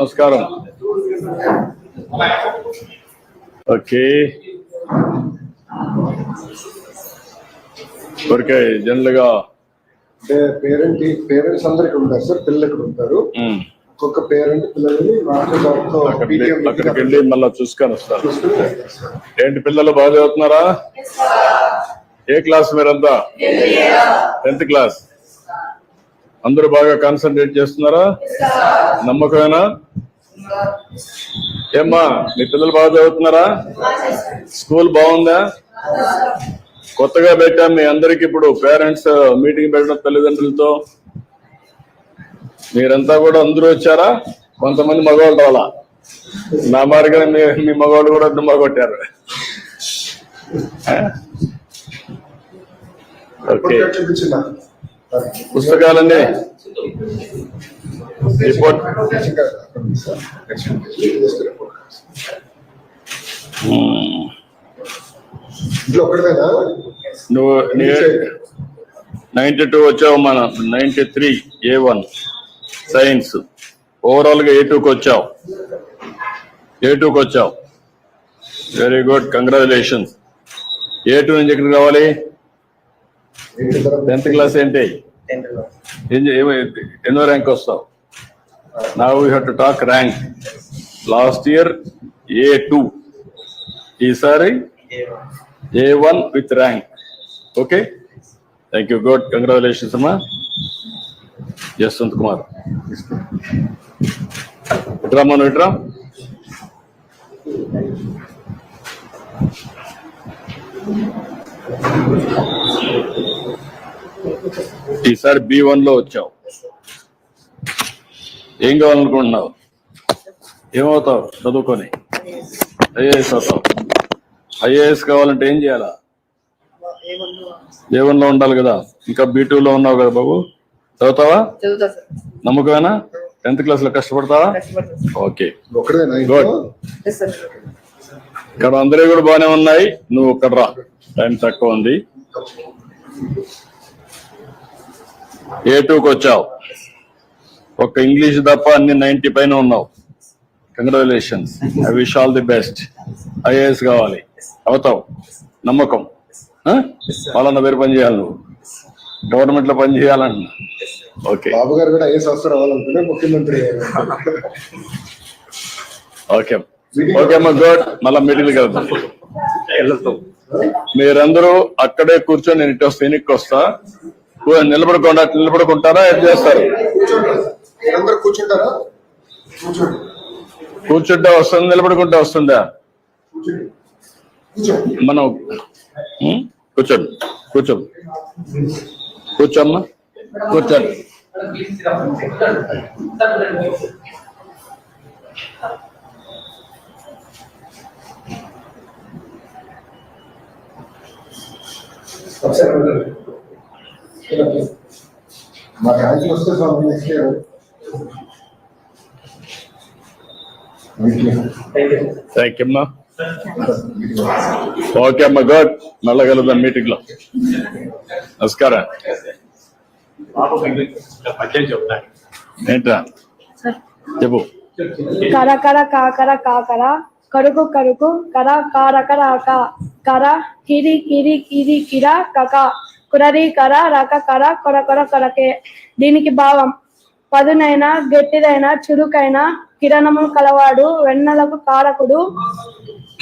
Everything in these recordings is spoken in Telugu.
నమస్కారం. ఓకే, ఊరికే జనరల్ గా పేరెంట్స్ అందరికి ఉంటారు సార్, పిల్లలు ఇక్కడ ఉంటారు. ఒక్కొక్క పేరెంట్ పిల్లల్ని అక్కడికి వెళ్ళి మళ్ళీ చూసుకొని వస్తారు. ఏంటి పిల్లలు బాగా చదువుతున్నారా? ఏ క్లాస్ మీరంతా? 10th class. అందరూ బాగా కాన్సన్ట్రేట్ చేస్తున్నారా? నమ్మకమేనా? ఏమ్మా మీ పిల్లలు బాగా చదువుతున్నారా? స్కూల్ బాగుందా? కొత్తగా పెట్టాం మీ అందరికి ఇప్పుడు పేరెంట్స్ మీటింగ్ పెట్టడం తల్లిదండ్రులతో. మీరంతా కూడా అందరూ వచ్చారా? కొంతమంది మగవాళ్ళు రావాలా? నా మార్గం మీ మగవాళ్ళు కూడా దుమ్మా కొట్టారు. ఓకే, పుస్తకాలన్నీ రిపోర్ట్ నువ్వు 92 వచ్చావు, మన 93 A1 సైన్స్. ఓవరాల్ గా A2కి వచ్చావు. Very good, congratulations. A2 నుంచి ఎక్కడికి రావాలి? 10th class. ఏంటి ఎన్నో ర్యాంక్ వస్తావు? Now you have to talk rank. Last year A2, ఈసారి A1 with rank. Okay, thank you, good, congratulations అమ్మా. జస్వంత్ కుమార్ ఇట్రా, మనం ఇట్రా. ఈసారి B1 లో వచ్చావు. ఏం కావాలనుకుంటున్నావు? ఏమవుతావు చదువుకొని? ఐఏఎస్ అవుతావు. ఐఏఎస్ కావాలంటే ఏం చేయాలా? A1 లో ఉండాలి కదా. ఇంకా B2 లో ఉన్నావు కదా బాబు, చదువుతావా? నమ్మకమేనా? 10th క్లాస్ లో కష్టపడతావా? Okay, good. ఇక్కడ అందరూ కూడా బాగానే ఉన్నాయి, నువ్వు ఒక్కడ రా, టైం తక్కువ ఉంది. A2కి వచ్చావు. ఒక ఇంగ్లీష్ తప్ప అన్ని 90 పైన ఉన్నావు. Congratulations, I wish all the best. IAS కావాలి, అవుతావు, నమ్మకం. వాళ్ళన్న పేరు పని చేయాలి, నువ్వు గవర్నమెంట్ లో పని చేయాలన్న. ఓకే, బాబు గారు కూడా ఐఏఎస్ ఆఫీసర్ అవ్వాలనుకుంటే ముఖ్యమంత్రి. ఓకే ఓకే అమ్మా, గుడ్. మళ్ళా మీటింగ్కి వెళ్తాం. మీరందరూ అక్కడే కూర్చొని నేను ఇటు వస్తా, వెనక్కి వస్తా. నిలబడుకుంటారా? ఏం చేస్తారు? కూర్చుంటే వస్తుంది, నిలబడుకుంటే వస్తుందా? మనం కూర్చోమ్మా, కూర్చోండి. మా ర్యాంక్ వస్తే థ్యాంక్ యూ అమ్మా. ఓకే అమ్మా, గుడ్. మళ్ళా కలుద్దాం మీటింగ్ లో. నమస్కారం. ఏంట్రా చెప్పు. కర కర కాకర కాకర కరుకు కరుకు కర కారక రాక కర కిరి కిరి కిరి కిర కక కురరి కర రక కర కొర కొర కొరకే. దీనికి భావం పదునైన గట్టిదైన చురుకైన కిరణము కలవాడు, వెన్నెలకు కారకుడు,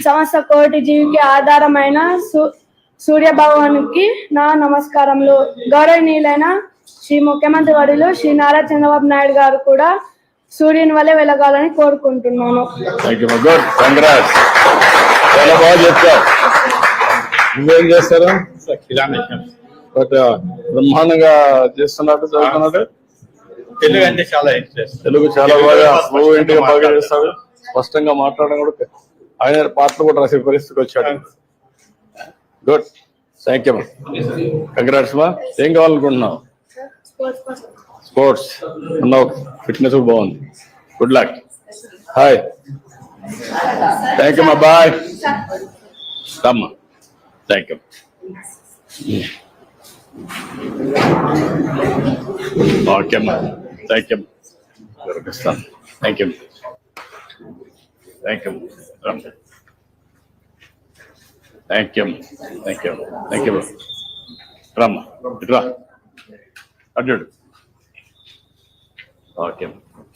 సమస్త కోటి జీవికి ఆధారమైన సూర్యభగవానికి నా నమస్కారములు. గౌరవనీయులైన శ్రీ ముఖ్యమంత్రి వర్యులు శ్రీ నారా చంద్రబాబు నాయుడు గారు కూడా సూర్యుని వల్లే వెలగాలని కోరుకుంటున్నాను. నువ్వేం చేస్తారా? బ్రహ్మాండంగా చేస్తున్నట్టు చదువుతున్నట్టు. తెలుగు అంటే చాలా ఇంట్రెస్ట్. తెలుగు చాలా బాగా ఫ్లూయెంట్ గా బాగా చేస్తాడు. స్పష్టంగా మాట్లాడడం కూడా. ఆయన పాటలు కూడా రాసే పరిస్థితికి వచ్చాడు. Good, thank you. కంగ్రాట్స్ మా. ఏం కావాలనుకుంటున్నావు? స్పోర్ట్స్ ఉన్నావు, ఫిట్నెస్ కూడా బాగుంది. Good luck. Hi, thank you మా. బాయ్ అమ్మా, థ్యాంక్ యూ. ఓకే అమ్మా, thank you. Thank you. Thank you thank you thank you thank you రమ్మా ఇట్రా అడ్డు ఓకే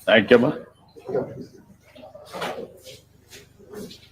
థ్యాంక్ యూ అమ్మా